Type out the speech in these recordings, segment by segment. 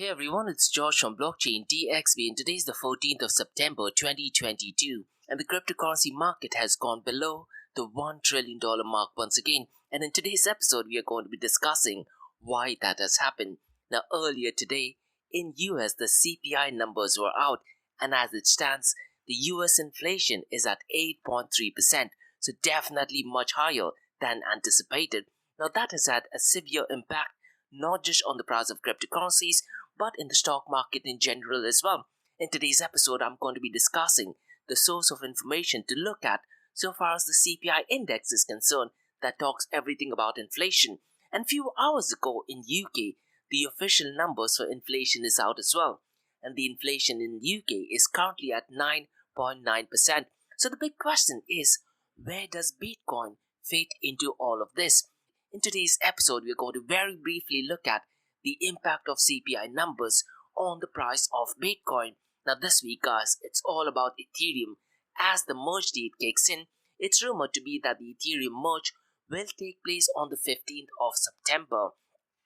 Hey everyone, it's Josh from Blockchain DXB and today is the 14th of September 2022 and the cryptocurrency market has gone below the $1 trillion mark once again, and in today's episode we are going to be discussing why that has happened. Now earlier today in US the CPI numbers were out and as it stands the US inflation is at 8.3%, so definitely much higher than anticipated. Now that has had a severe impact not just on the price of cryptocurrencies but in the stock market in general as well. In today's episode, I'm going to be discussing the source of information to look at so far as the CPI index is concerned that talks everything about inflation. And few hours ago in UK, the official numbers for inflation is out as well. And the inflation in UK is currently at 9.9%. So the big question is, where does Bitcoin fit into all of this? In today's episode, we're going to very briefly look at the impact of CPI numbers on the price of Bitcoin. Now this week guys, it's all about Ethereum. As the merge date kicks in, it's rumored to be that the Ethereum merge will take place on the 15th of September.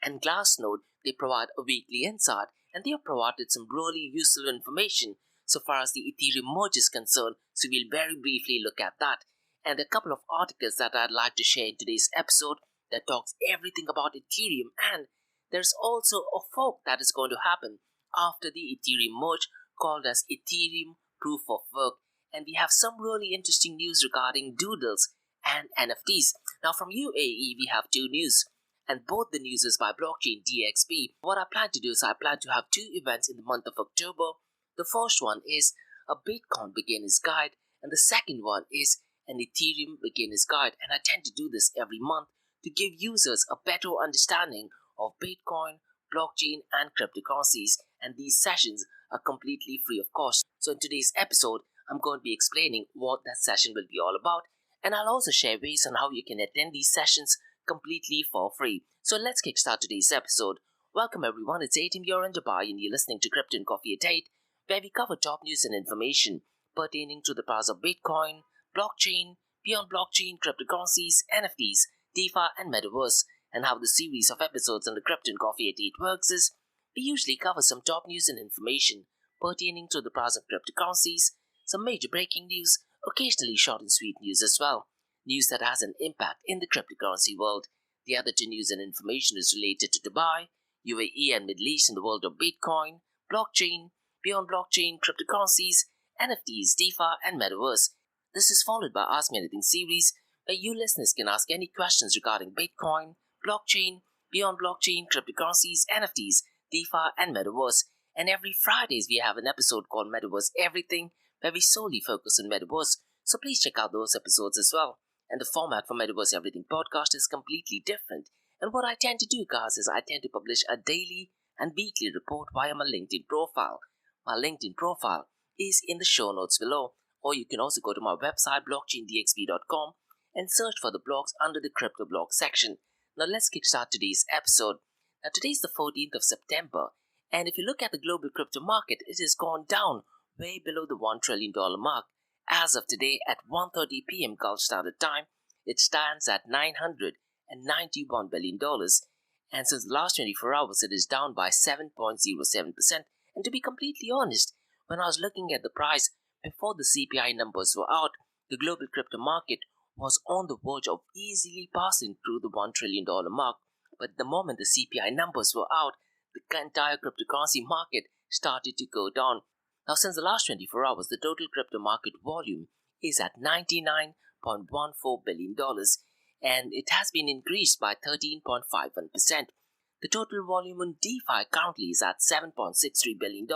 And Glassnode, they provide a weekly insight and they have provided some really useful information so far as the Ethereum merge is concerned, so we'll very briefly look at that. And a couple of articles that I'd like to share in today's episode that talks everything about Ethereum, and there's also a fork that is going to happen after the Ethereum merge called as Ethereum Proof of Work. And we have some really interesting news regarding Doodles and NFTs. Now from UAE, we have two news. And both the news is by Blockchain DXB. What I plan to do is I plan to have two events in the month of October. The first one is a Bitcoin beginner's guide. And the second one is an Ethereum beginner's guide. And I tend to do this every month to give users a better understanding of Bitcoin, blockchain and cryptocurrencies, and these sessions are completely free of cost. So in today's episode, I'm going to be explaining what that session will be all about, and I'll also share ways on how you can attend these sessions completely for free. So let's kickstart today's episode. Welcome everyone, it's 8 here in Dubai and you're listening to Crypto and Coffee at 8, where we cover top news and information pertaining to the price of Bitcoin, blockchain, beyond blockchain, cryptocurrencies, NFTs, DeFi and Metaverse. And how the series of episodes on the Crypto and Coffee at 8 works is, we usually cover some top news and information pertaining to the price of cryptocurrencies, some major breaking news, occasionally short and sweet news as well, news that has an impact in the cryptocurrency world. The other two news and information is related to Dubai, UAE and Middle East in the world of Bitcoin, blockchain, beyond blockchain, cryptocurrencies, NFTs, DeFi and Metaverse. This is followed by Ask Me Anything series, where you listeners can ask any questions regarding Bitcoin, blockchain, beyond blockchain, cryptocurrencies, NFTs, DeFi and Metaverse. And every Fridays we have an episode called Metaverse Everything, where we solely focus on Metaverse. So please check out those episodes as well. And the format for Metaverse Everything podcast is completely different. And what I tend to do guys is I tend to publish a daily and weekly report via my LinkedIn profile. My LinkedIn profile is in the show notes below, or you can also go to my website blockchaindxb.com and search for the blogs under the crypto blog section. Now let's kickstart today's episode. Now today's the 14th of September, and if you look at the global crypto market, it has gone down way below the $1 trillion mark. As of today at 1:30 p.m. Gulf Standard Time, it stands at $991 billion, and since the last 24 hours it is down by 7.07%. And to be completely honest, when I was looking at the price before the CPI numbers were out, the global crypto market was on the verge of easily passing through the $1 trillion mark. But the moment the CPI numbers were out, the entire cryptocurrency market started to go down. Now since the last 24 hours, the total crypto market volume is at $99.14 billion and it has been increased by 13.51%. The total volume on DeFi currently is at $7.63 billion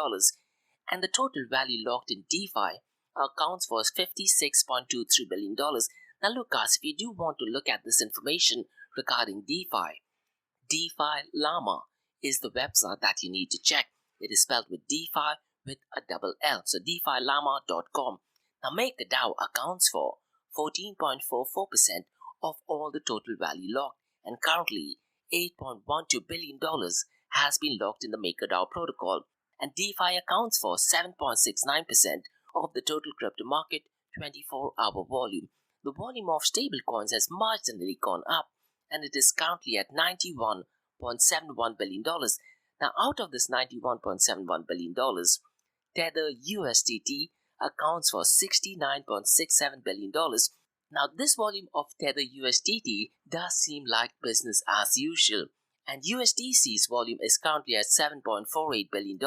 and the total value locked in DeFi accounts for $56.23 billion. Now look guys, if you do want to look at this information regarding DeFi, DeFi Llama is the website that you need to check. It is spelled with DeFi with a double L, so DeFiLlama.com. Now MakerDAO accounts for 14.44% of all the total value locked, and currently $8.12 billion has been locked in the MakerDAO protocol, and DeFi accounts for 7.69% of the total crypto market 24-hour volume. The volume of stablecoins has marginally gone up and it is currently at $91.71 billion. Now, out of this $91.71 billion, Tether USDT accounts for $69.67 billion. Now, this volume of Tether USDT does seem like business as usual, and USDC's volume is currently at $7.48 billion,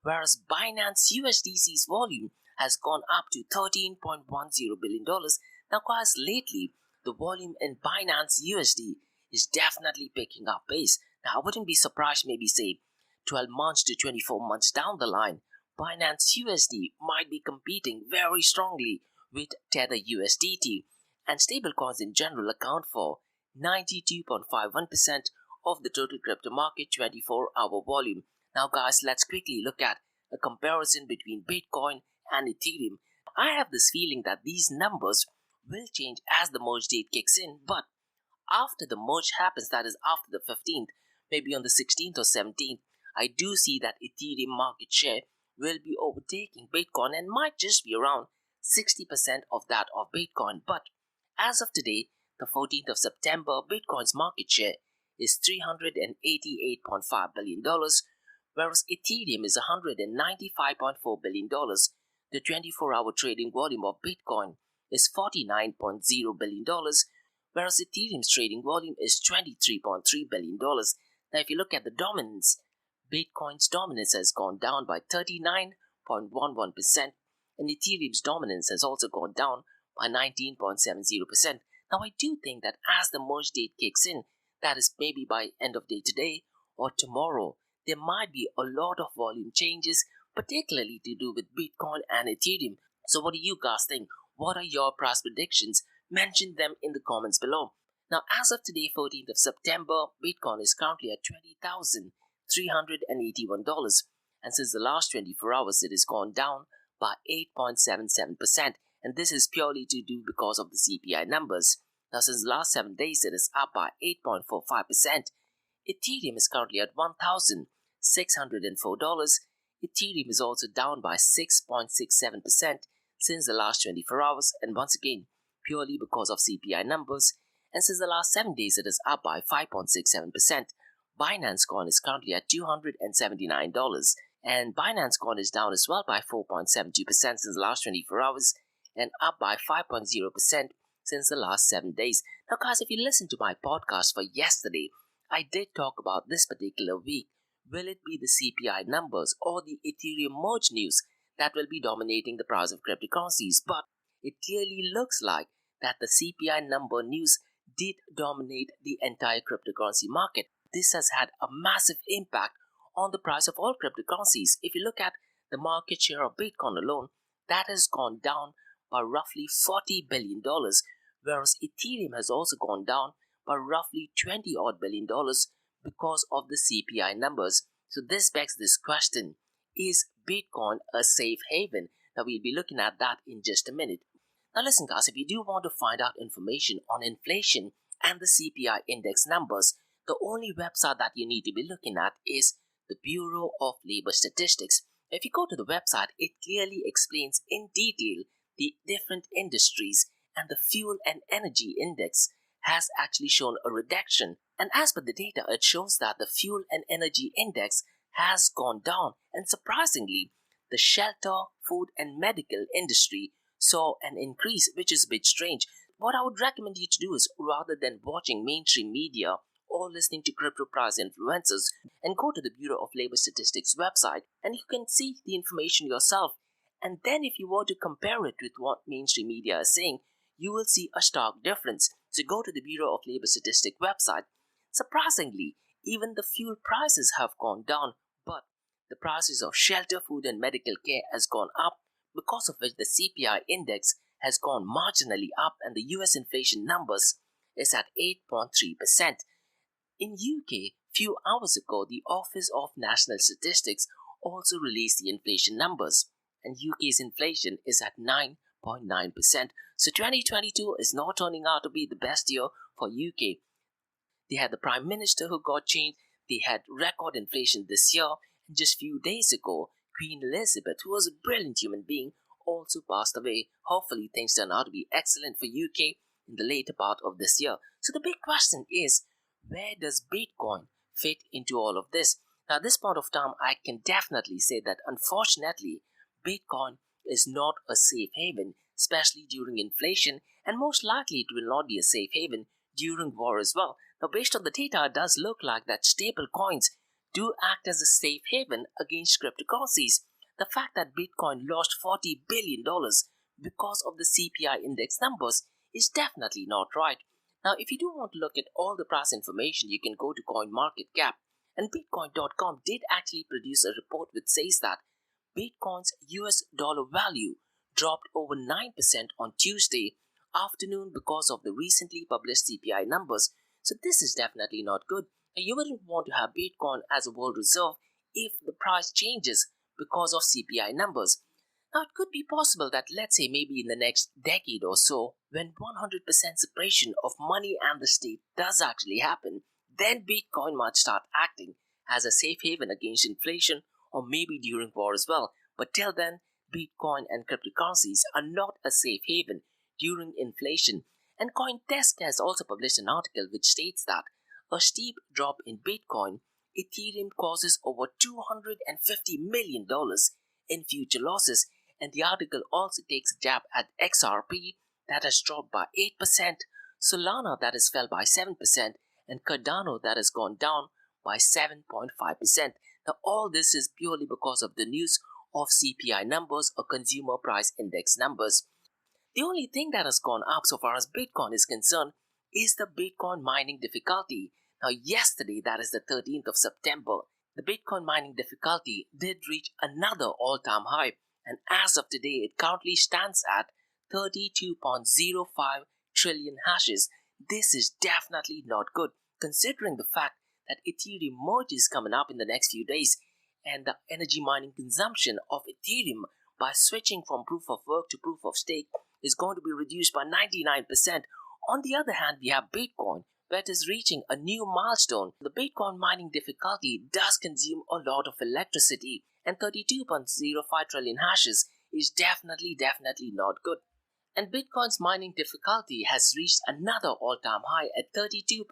whereas Binance USDC's volume has gone up to $13.10 billion. Now, guys, lately, the volume in Binance USD is definitely picking up pace. Now, I wouldn't be surprised, maybe say 12 months to 24 months down the line, Binance USD might be competing very strongly with Tether USDT, and stablecoins in general account for 92.51% of the total crypto market 24-hour volume. Now, guys, let's quickly look at a comparison between Bitcoin and Ethereum. I have this feeling that these numbers will change as the merge date kicks in, but after the merge happens, that is after the 15th, maybe on the 16th or 17th, I do see that Ethereum market share will be overtaking Bitcoin and might just be around 60% of that of Bitcoin. But as of today, the 14th of September, Bitcoin's market share is $388.5 billion, whereas Ethereum is $195.4 billion. The 24-hour trading volume of Bitcoin is $49.0 billion, whereas Ethereum's trading volume is $23.3 billion. Now, if you look at the dominance, Bitcoin's dominance has gone down by 39.11%, and Ethereum's dominance has also gone down by 19.70%. Now, I do think that as the merge date kicks in, that is maybe by end of day today or tomorrow, there might be a lot of volume changes, particularly to do with Bitcoin and Ethereum. So what do you guys think? What are your price predictions? Mention them in the comments below. Now, as of today, 14th of September, Bitcoin is currently at $20,381. And since the last 24 hours, it has gone down by 8.77%. And this is purely to do because of the CPI numbers. Now, since the last 7 days, it is up by 8.45%. Ethereum is currently at $1,604. Ethereum is also down by 6.67% since the last 24 hours, and once again, purely because of CPI numbers. And since the last 7 days, it is up by 5.67%. Binance Coin is currently at $279, and Binance Coin is down as well by 4.72% since the last 24 hours, and up by 5.0% since the last 7 days. Now, guys, if you listen to my podcast for yesterday, I did talk about this particular week. Will it be the CPI numbers or the Ethereum merge news that will be dominating the price of cryptocurrencies? But it clearly looks like that the CPI number news did dominate the entire cryptocurrency market. This has had a massive impact on the price of all cryptocurrencies. If you look at the market share of Bitcoin alone, that has gone down by roughly $40 billion, whereas Ethereum has also gone down by roughly $20 odd billion because of the CPI numbers. So this begs this question: is Bitcoin a safe haven? Now, we'll be looking at that in just a minute. Now listen, guys, if you do want to find out information on inflation and the CPI index numbers, the only website that you need to be looking at is the Bureau of Labor Statistics. If you go to the website, it clearly explains in detail the different industries, and the fuel and energy index has actually shown a reduction. And as per the data, it shows that the fuel and energy index has gone down, and surprisingly, the shelter, food and medical industry saw an increase, which is a bit strange. What I would recommend you to do is, rather than watching mainstream media or listening to crypto price influencers, and go to the Bureau of Labor Statistics website, and you can see the information yourself. And then if you were to compare it with what mainstream media is saying, you will see a stark difference. So go to the Bureau of Labor Statistics website. Surprisingly, even the fuel prices have gone down, but the prices of shelter, food and medical care has gone up, because of which the CPI index has gone marginally up, and the US inflation numbers is at 8.3%. In UK, few hours ago, the Office of National Statistics also released the inflation numbers, and UK's inflation is at 9.9%. So 2022 is not turning out to be the best year for UK. They had the Prime Minister who got changed, they had record inflation this year, and just few days ago, Queen Elizabeth, who was a brilliant human being, also passed away. Hopefully things turn out to be excellent for UK in the later part of this year. So the big question is, where does Bitcoin fit into all of this? Now, at this point of time, I can definitely say that unfortunately, Bitcoin is not a safe haven, especially during inflation, and most likely it will not be a safe haven during war as well. Now, based on the data, it does look like that stable coins do act as a safe haven against cryptocurrencies. The fact that Bitcoin lost $40 billion because of the CPI index numbers is definitely not right. Now, if you do want to look at all the price information, you can go to CoinMarketCap. And Bitcoin.com did actually produce a report which says that Bitcoin's US dollar value dropped over 9% on Tuesday afternoon because of the recently published CPI numbers. So this is definitely not good. Now, you wouldn't want to have Bitcoin as a world reserve if the price changes because of CPI numbers. Now, it could be possible that, let's say, maybe in the next decade or so, when 100% separation of money and the state does actually happen, then Bitcoin might start acting as a safe haven against inflation or maybe during war as well. But till then, Bitcoin and cryptocurrencies are not a safe haven during inflation. And CoinDesk has also published an article which states that a steep drop in Bitcoin, Ethereum causes over $250 million in future losses. And the article also takes a jab at XRP that has dropped by 8%, Solana that has fell by 7%, and Cardano that has gone down by 7.5%. Now, all this is purely because of the news of CPI numbers or consumer price index numbers. The only thing that has gone up so far as Bitcoin is concerned is the Bitcoin mining difficulty. Now, yesterday, that is the 13th of September, the Bitcoin mining difficulty did reach another all-time high, and as of today, it currently stands at 32.05 trillion hashes. This is definitely not good, considering the fact that Ethereum merge is coming up in the next few days, and the energy mining consumption of Ethereum by switching from proof of work to proof of stake is going to be reduced by 99%. On the other hand, we have Bitcoin, where it is reaching a new milestone. The Bitcoin mining difficulty does consume a lot of electricity, and 32.05 trillion hashes is definitely not good. And Bitcoin's mining difficulty has reached another all-time high at 32.05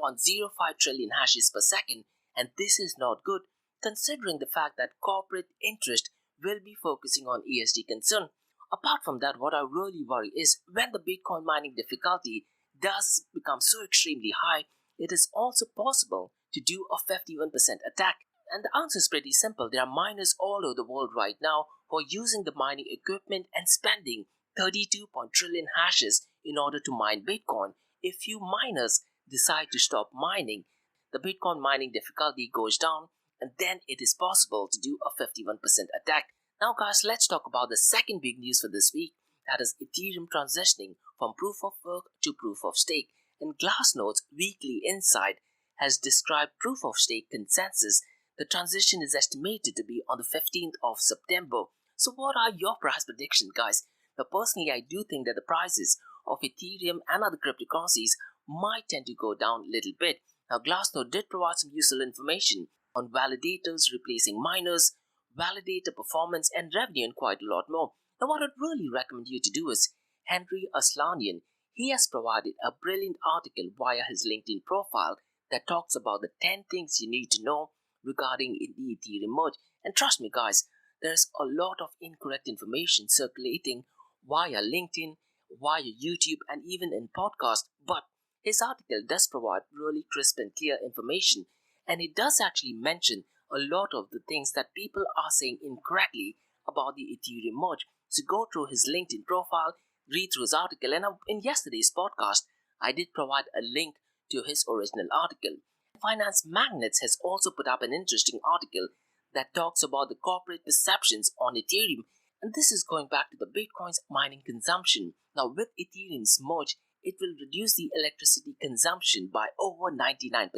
trillion hashes per second, and this is not good considering the fact that corporate interest will be focusing on ESG concern. Apart from that, what I really worry is when the Bitcoin mining difficulty does become so extremely high, it is also possible to do a 51% attack. And the answer is pretty simple. There are miners all over the world right now who are using the mining equipment and spending 32 trillion hashes in order to mine Bitcoin. If few miners decide to stop mining, the Bitcoin mining difficulty goes down, and then it is possible to do a 51% attack. Now guys, let's talk about the second big news for this week, that is Ethereum transitioning from proof of work to proof of stake. And Glassnode's weekly insight has described proof of stake consensus. The transition is estimated to be on the 15th of September. So what are your price predictions, guys? Now personally, I do think that the prices of Ethereum and other cryptocurrencies might tend to go down a little bit. Now Glassnode did provide some useful information on validators replacing miners, validator performance and revenue, and quite a lot more. Now what I'd really recommend you to do is Henry Aslanian. He has provided a brilliant article via his LinkedIn profile that talks about the 10 things you need to know regarding the Ethereum merge. And trust me guys, there's a lot of incorrect information circulating via LinkedIn, via YouTube, and even in podcast. But his article does provide really crisp and clear information, and it does actually mention a lot of the things that people are saying incorrectly about the Ethereum merge. So go through his LinkedIn profile, read through his article, and in yesterday's podcast, I did provide a link to his original article. Finance Magnets has also put up an interesting article that talks about the corporate perceptions on Ethereum, and this is going back to the Bitcoin's mining consumption. Now with Ethereum's merge, it will reduce the electricity consumption by over 99%.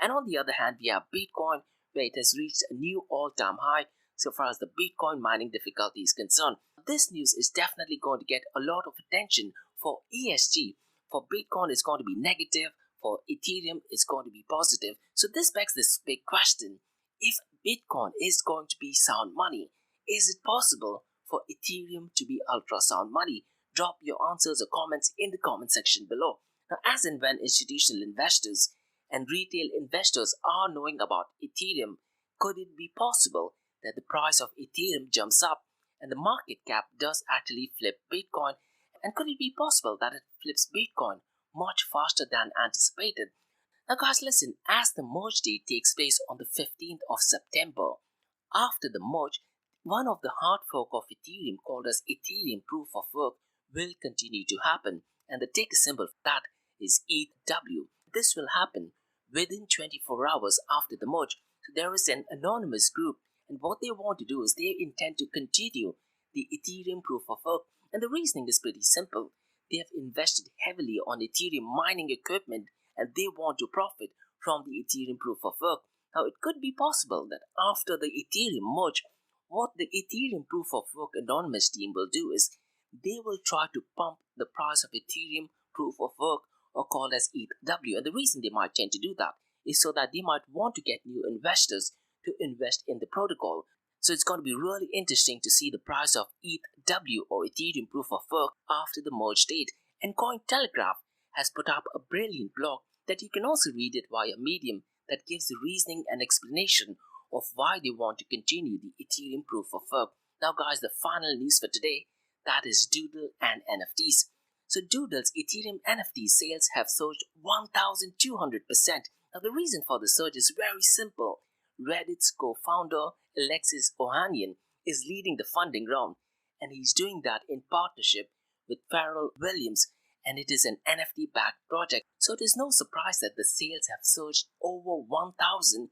And on the other hand, we have Bitcoin, where it has reached a new all-time high so far as the Bitcoin mining difficulty is concerned. This news is definitely going to get a lot of attention for ESG. For Bitcoin, it's going to be negative. For Ethereum, it's going to be positive. So this begs this big question. If Bitcoin is going to be sound money, is it possible for Ethereum to be ultrasound money? Drop your answers or comments in the comment section below. Now, as and when institutional investors and retail investors are knowing about Ethereum, Could it be possible that the price of Ethereum jumps up and the market cap does actually flip Bitcoin? And could it be possible that it flips Bitcoin much faster than anticipated? Now guys, listen, as the merge date takes place on the 15th of September, after the merge, one of the hard fork of Ethereum called as Ethereum Proof of Work will continue to happen, and the ticker symbol for that is ETH. This will happen within 24 hours after the merge. So there is an anonymous group, and what they want to do is they intend to continue the Ethereum Proof of Work, and the reasoning is pretty simple. They have invested heavily on Ethereum mining equipment, and they want to profit from the Ethereum Proof of Work. Now, it could be possible that after the Ethereum merge, what the Ethereum Proof of Work anonymous team will do is they will try to pump the price of Ethereum Proof of Work, or called as ETH. And the reason they might tend to do that is so that they might want to get new investors to invest in the protocol. So it's going to be really interesting to see the price of ETH or Ethereum Proof of Work after the merge date. And Cointelegraph has put up a brilliant blog that you can also read it via Medium that gives the reasoning and explanation of why they want to continue the Ethereum Proof of Work. Now guys, the final news for today, that is Doodle and NFTs. So Doodles Ethereum NFT sales have surged 1,200%. Now the reason for the surge is very simple. Reddit's co-founder Alexis Ohanian is leading the funding round, and he's doing that in partnership with Pharrell Williams, and it is an NFT-backed project. So it is no surprise that the sales have surged over 1,200%,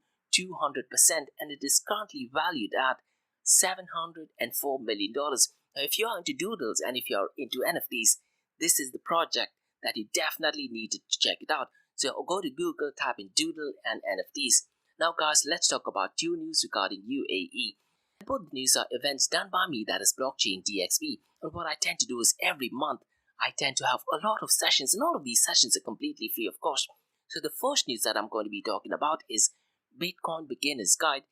and it is currently valued at $704 million. Now, if you are into Doodles and if you are into NFTs, this is the project that you definitely need to check it out. So go to Google, type in Doodle and NFTs. Now guys, let's talk about two news regarding UAE. Both news are events done by me, that is Blockchain DXB. And what I tend to do is every month, I tend to have a lot of sessions, and all of these sessions are completely free of course. So the first news that I'm going to be talking about is Bitcoin Beginner's Guide.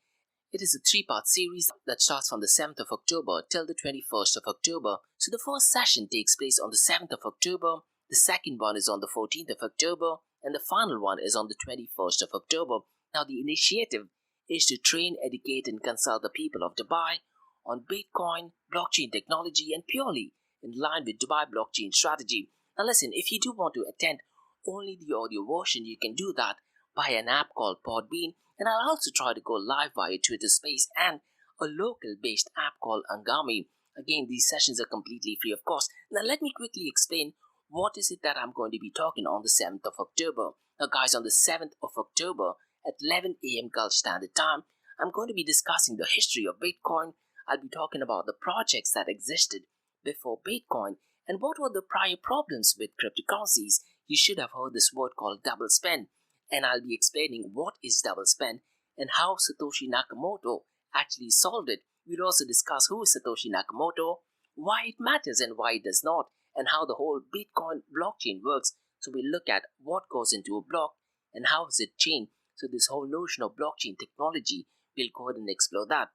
It is a three-part series that starts from the 7th of October till the 21st of October. So the first session takes place on the 7th of October, the second one is on the 14th of October, and the final one is on the 21st of October. Now the initiative is to train, educate and consult the people of Dubai on Bitcoin, blockchain technology and purely in line with Dubai blockchain strategy. Now listen, if you do want to attend only the audio version, you can do that by an app called Podbean, and I'll also try to go live via Twitter Space and a local based app called Angami. Again, these sessions are completely free of course. Now let me quickly explain what is it that I'm going to be talking on the 7th of October. Now guys, on the 7th of October at 11 a.m. Gulf Standard Time, I'm going to be discussing the history of Bitcoin. I'll be talking about the projects that existed before Bitcoin and what were the prior problems with cryptocurrencies. You should have heard this word called double spend, and I'll be explaining what is double spend and how Satoshi Nakamoto actually solved it. We'll also discuss who is Satoshi Nakamoto, why it matters and why it does not, and how the whole Bitcoin blockchain works. So we'll look at what goes into a block and how is it changed. So this whole notion of blockchain technology, we'll go ahead and explore that.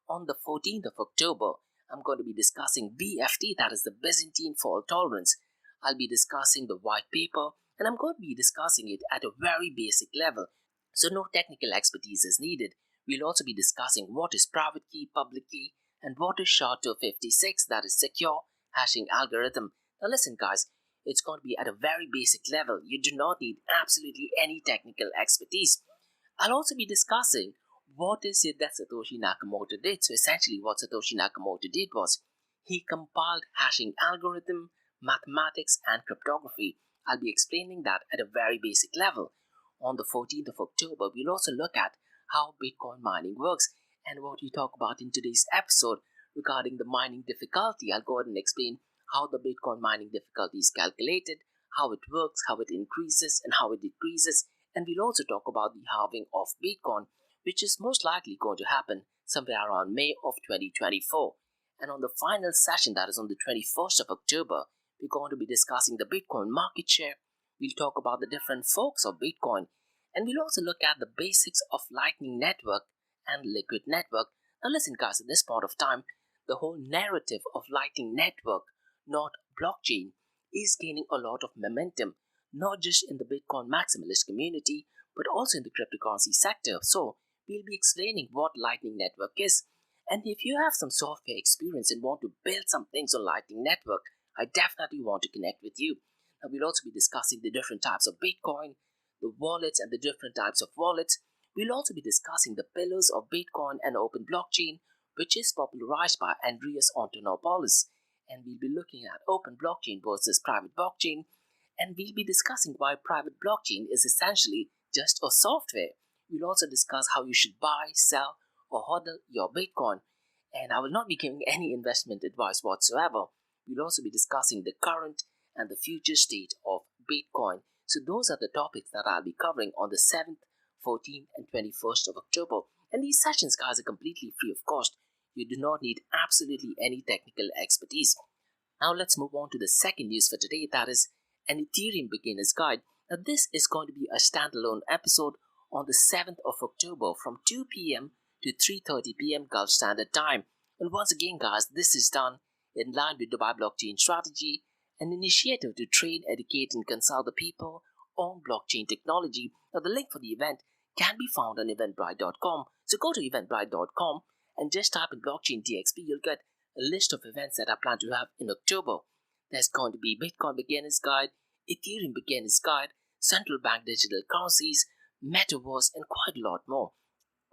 On the 14th of October, I'm going to be discussing BFT, that is the Byzantine fault tolerance. I'll be discussing the white paper, and I'm going to be discussing it at a very basic level, so no technical expertise is needed. We'll also be discussing what is private key, public key, and what is SHA-256, that is secure hashing algorithm. Now listen guys, it's going to be at a very basic level. You do not need absolutely any technical expertise. I'll also be discussing what is it that Satoshi Nakamoto did. So essentially what Satoshi Nakamoto did was he compiled hashing algorithm, mathematics and cryptography. I'll be explaining that at a very basic level. On the 14th of October, we'll also look at how Bitcoin mining works and what we talk about in today's episode regarding the mining difficulty. I'll go ahead and explain how the Bitcoin mining difficulty is calculated, how it works, how it increases and how it decreases. And we'll also talk about the halving of Bitcoin, which is most likely going to happen somewhere around May of 2024. And on the final session, that is on the 21st of October, we're going to be discussing the Bitcoin market share. We'll talk about the different forks of Bitcoin, and we'll also look at the basics of Lightning Network and Liquid Network. Now listen guys, at this point of time, the whole narrative of Lightning Network, not blockchain, is gaining a lot of momentum, not just in the Bitcoin maximalist community, but also in the cryptocurrency sector. So we'll be explaining what Lightning Network is. And if you have some software experience and want to build some things on Lightning Network, I definitely want to connect with you. Now, we'll also be discussing the different types of Bitcoin, the wallets and the different types of wallets. We'll also be discussing the pillars of Bitcoin and open blockchain, which is popularized by Andreas Antonopoulos. And we'll be looking at open blockchain versus private blockchain. And we'll be discussing why private blockchain is essentially just a software. We'll also discuss how you should buy, sell, or hodl your Bitcoin. And I will not be giving any investment advice whatsoever. We'll also be discussing the current and the future state of Bitcoin. So those are the topics that I'll be covering on the 7th, 14th, and 21st of October. And these sessions, guys, are completely free of cost. You do not need absolutely any technical expertise. Now let's move on to the second news for today, that is an Ethereum beginner's guide. Now this is going to be a standalone episode on the 7th of October from 2 p.m. to 3:30 p.m. Gulf Standard Time. And once again, guys, this is done in line with Dubai Blockchain Strategy, an initiative to train, educate, and consult the people on blockchain technology. Now, the link for the event can be found on eventbrite.com. So go to eventbrite.com and just type in Blockchain DXB. You'll get a list of events that I plan to have in October. There's going to be Bitcoin Beginner's Guide, Ethereum Beginner's Guide, Central Bank Digital Currencies, Metaverse, and quite a lot more.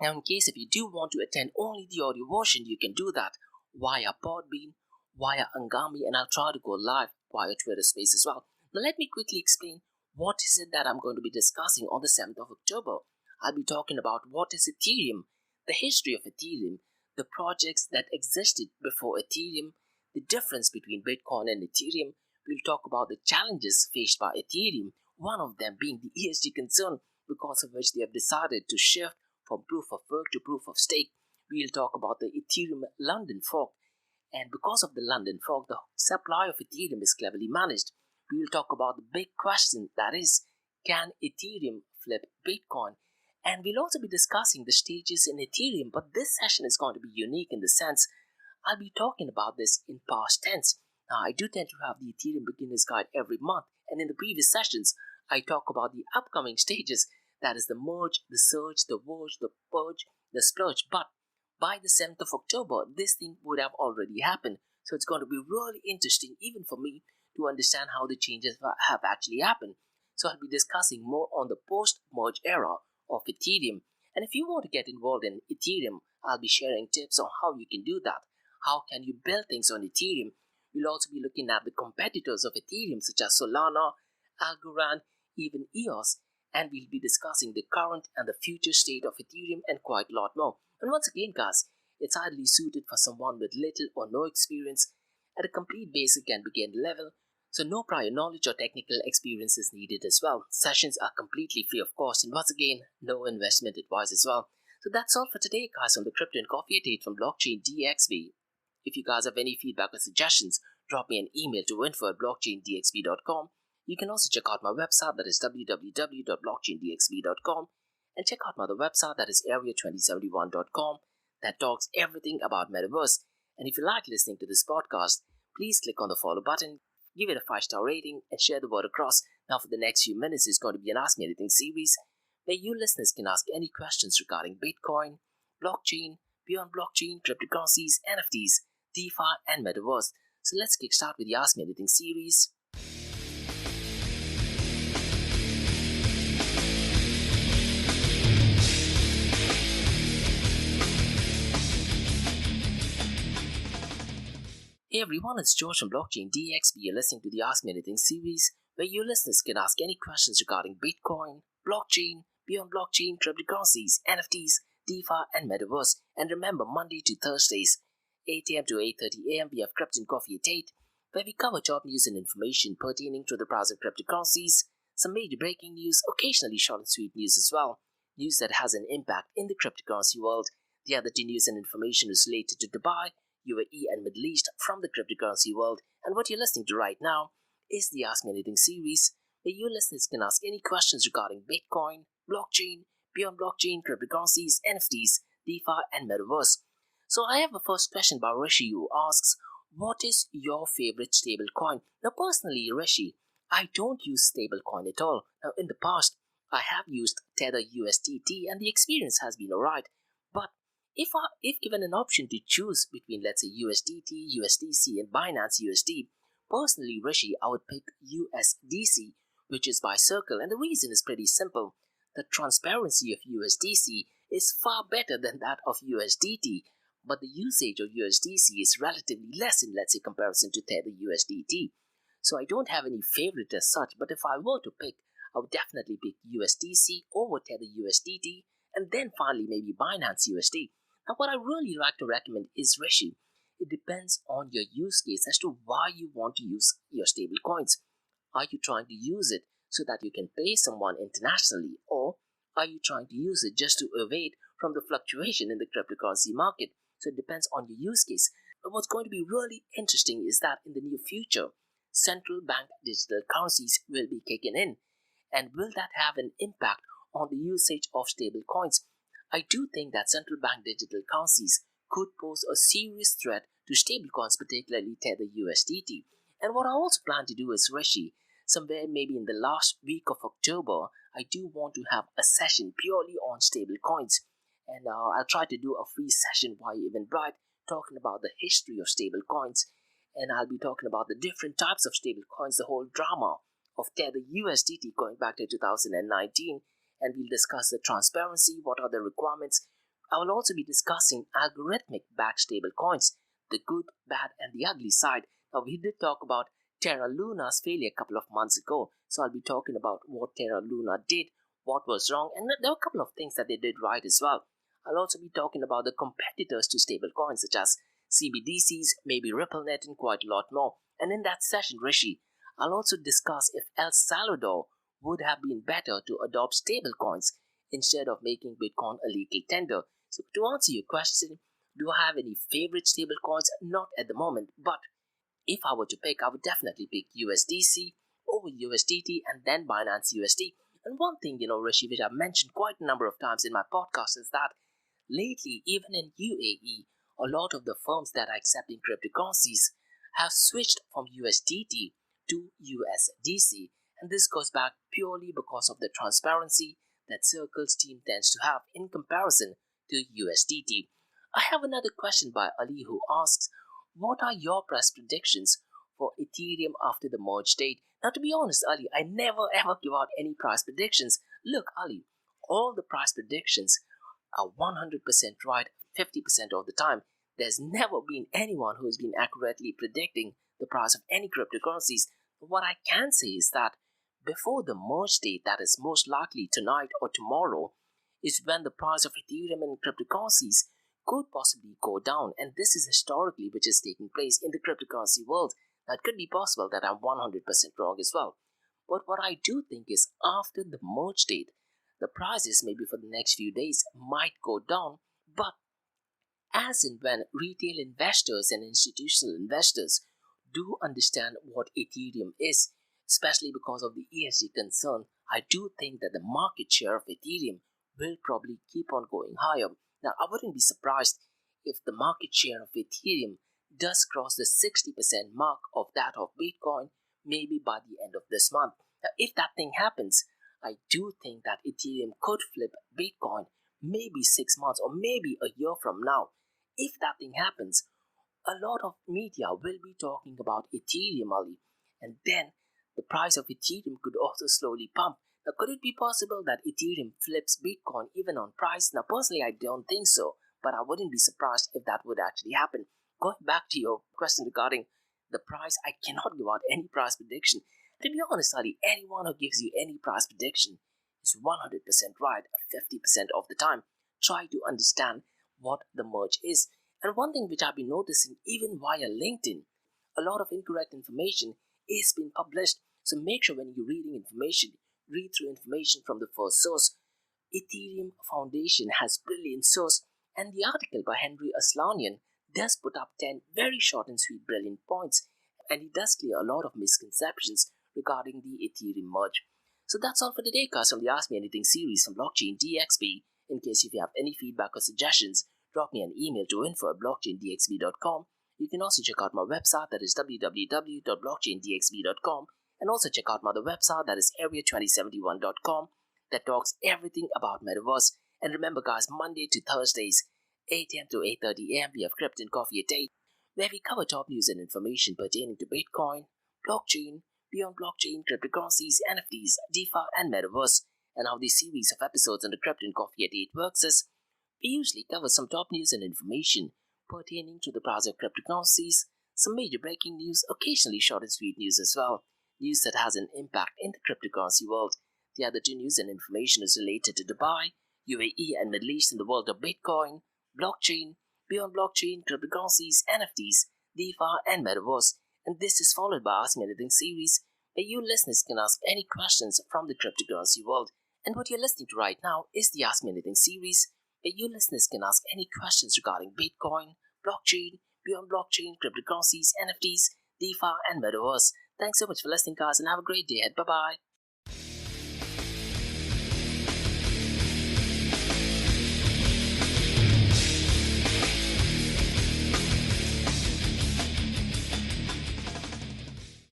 Now, in case if you do want to attend only the audio version, you can do that via Podbean, via Angami, and I'll try to go live via Twitter Space as well. Now, let me quickly explain what is it that I'm going to be discussing on the 7th of October. I'll be talking about what is Ethereum, the history of Ethereum, the projects that existed before Ethereum, the difference between Bitcoin and Ethereum. We'll talk about the challenges faced by Ethereum, one of them being the ESG concern, because of which they have decided to shift from proof of work to proof of stake. We'll talk about the Ethereum London fork, and because of the London fork, the supply of Ethereum is cleverly managed. We will talk about the big question, that is, can Ethereum flip Bitcoin? And we'll also be discussing the stages in Ethereum, but this session is going to be unique in the sense I'll be talking about this in past tense. Now, I do tend to have the Ethereum Beginner's Guide every month, and in the previous sessions, I talk about the upcoming stages, that is the merge, the surge, the verge, the purge, the splurge. But by the 7th of October, this thing would have already happened. So it's going to be really interesting, even for me, to understand how the changes have actually happened. So I'll be discussing more on the post-merge era of Ethereum. And if you want to get involved in Ethereum, I'll be sharing tips on how you can do that. How can you build things on Ethereum? We'll also be looking at the competitors of Ethereum, such as Solana, Algorand, even EOS. And we'll be discussing the current and the future state of Ethereum and quite a lot more. And once again, guys, it's ideally suited for someone with little or no experience at a complete basic and beginner level, so no prior knowledge or technical experience is needed as well. Sessions are completely free of cost, and once again, no investment advice as well. So that's all for today, guys, on the Crypto and Coffee Date from Blockchain DXB. If you guys have any feedback or suggestions, drop me an email to info@blockchaindxb.com. You can also check out my website, that is www.blockchaindxb.com, and check out my other website, that is area2071.com, that talks everything about Metaverse. And if you like listening to this podcast, please click on the follow button, give it a 5-star rating, and share the word across. Now, for the next few minutes, is going to be an Ask Me Anything series, where you listeners can ask any questions regarding Bitcoin, blockchain, beyond blockchain, cryptocurrencies, NFTs, DeFi, and Metaverse. So let's kickstart with the Ask Me Anything series. Hey everyone, it's George from Blockchain DXB. You're listening to the Ask Me Anything series, where you listeners can ask any questions regarding Bitcoin, blockchain, beyond blockchain, cryptocurrencies, NFTs, DeFi, and Metaverse. And remember, Monday to Thursdays, 8 a.m. to 8:30 a.m., we have Crypto and Coffee at 8, where we cover top news and information pertaining to the price of cryptocurrencies, some major breaking news, occasionally short and sweet news as well, news that has an impact in the cryptocurrency world. The other two news and information is related to Dubai, UAE, and Middle East from the cryptocurrency world. And what you're listening to right now is the Ask Me Anything series, where you listeners can ask any questions regarding Bitcoin, blockchain, beyond blockchain, cryptocurrencies, NFTs, DeFi, and Metaverse. So I have a first question by Rishi, who asks, what is your favorite stable coin? Now personally, Rishi, I don't use stable coin at all. Now in the past, I have used Tether USDT and the experience has been alright. But if given an option to choose between, let's say, USDT, USDC, and Binance USD, personally, Rishi, I would pick USDC, which is by Circle, and the reason is pretty simple. The transparency of USDC is far better than that of USDT, but the usage of USDC is relatively less in, let's say, comparison to Tether USDT. So I don't have any favorite as such, but if I were to pick, I would definitely pick USDC over Tether USDT, and then finally maybe Binance USD. Now, what I really like to recommend is Rishi. It depends on your use case as to why you want to use your stable coins. Are you trying to use it so that you can pay someone internationally, or are you trying to use it just to evade from the fluctuation in the cryptocurrency market? So it depends on your use case. But what's going to be really interesting is that in the near future, central bank digital currencies will be kicking in. And will that have an impact on the usage of stable coins? I do think that central bank digital currencies could pose a serious threat to stablecoins, particularly Tether USDT. And what I also plan to do is, Rishi, somewhere maybe in the last week of October, I do want to have a session purely on stablecoins. And I'll try to do a free session via Eventbrite talking about the history of stablecoins. And I'll be talking about the different types of stablecoins, the whole drama of Tether USDT going back to 2019. And we'll discuss the transparency, what are the requirements. I will also be discussing algorithmic backed stablecoins, the good, bad, and the ugly side. Now, we did talk about Terra Luna's failure a couple of months ago, so I'll be talking about what Terra Luna did, what was wrong, and there were a couple of things that they did right as well. I'll also be talking about the competitors to stablecoins, such as CBDCs, maybe RippleNet, and quite a lot more. And in that session, Rishi, I'll also discuss if El Salvador would have been better to adopt stablecoins instead of making Bitcoin a legal tender. So to answer your question, do I have any favorite stablecoins? Not at the moment, but if I were to pick, I would definitely pick USDC over USDT and then Binance USD. And one thing, Rishi, which I've mentioned quite a number of times in my podcast is that lately, even in UAE, a lot of the firms that are accepting cryptocurrencies have switched from USDT to USDC. And this goes back purely because of the transparency that Circle's team tends to have in comparison to USDT. I have another question by Ali who asks, what are your price predictions for Ethereum after the merge date? Now, to be honest, Ali, I never ever give out any price predictions. Look, Ali, all the price predictions are 100% right 50% of the time. There's never been anyone who has been accurately predicting the price of any cryptocurrencies. What I can say is that before the merge date, that is most likely tonight or tomorrow, is when the price of Ethereum and cryptocurrencies could possibly go down. And this is historically which is taking place in the cryptocurrency world. Now, it could be possible that I'm 100% wrong as well. But what I do think is after the merge date, the prices maybe for the next few days might go down. But as and when retail investors and institutional investors do understand what Ethereum is, especially because of the ESG concern, I do think that the market share of Ethereum will probably keep on going higher. Now, I wouldn't be surprised if the market share of Ethereum does cross the 60% mark of that of Bitcoin, maybe by the end of this month. Now, if that thing happens, I do think that Ethereum could flip Bitcoin maybe 6 months or maybe a year from now. If that thing happens, a lot of media will be talking about Ethereum, Ali, and then the price of Ethereum could also slowly pump. Now, could it be possible that Ethereum flips Bitcoin even on price? Now, personally, I don't think so, but I wouldn't be surprised if that would actually happen. Going back to your question regarding the price, I cannot give out any price prediction. To be honest, Ali, anyone who gives you any price prediction is 100% right 50% of the time. Try to understand what the merge is. And one thing which I've been noticing even via LinkedIn, a lot of incorrect information is being published. So make sure when you're reading information, read through information from the first source. Ethereum Foundation has brilliant source, and the article by Henry Aslanian does put up 10 very short and sweet brilliant points, and he does clear a lot of misconceptions regarding the Ethereum merge. So that's all for today, guys, from the Ask Me Anything series from Blockchain DXB. In case if you have any feedback or suggestions, drop me an email to info@blockchaindxb.com. You can also check out my website, that is www.blockchaindxb.com, and also check out my other website, that is area2071.com. that talks everything about Metaverse. And remember guys, Monday to Thursdays, 8 a.m. to 8:30 a.m. we have Crypto and Coffee a Day, where we cover top news and information pertaining to Bitcoin, blockchain, beyond blockchain, cryptocurrencies, NFTs, DeFi, and Metaverse. And how this series of episodes on the Crypto and Coffee a Day works is, we usually cover some top news and information pertaining to the price of cryptocurrencies, some major breaking news, occasionally short and sweet news as well, news that has an impact in the cryptocurrency world. The other two news and information is related to Dubai, UAE, and Middle East in the world of Bitcoin, blockchain, beyond blockchain, cryptocurrencies, NFTs, DeFi, and Metaverse. And this is followed by Ask Me Anything series, where you listeners can ask any questions from the cryptocurrency world. And what you're listening to right now is the Ask Me Anything series, where you listeners can ask any questions regarding Bitcoin, blockchain, beyond blockchain, cryptocurrencies, NFTs, DeFi, and Metaverse. Thanks so much for listening, guys, and have a great day ahead. Bye-bye.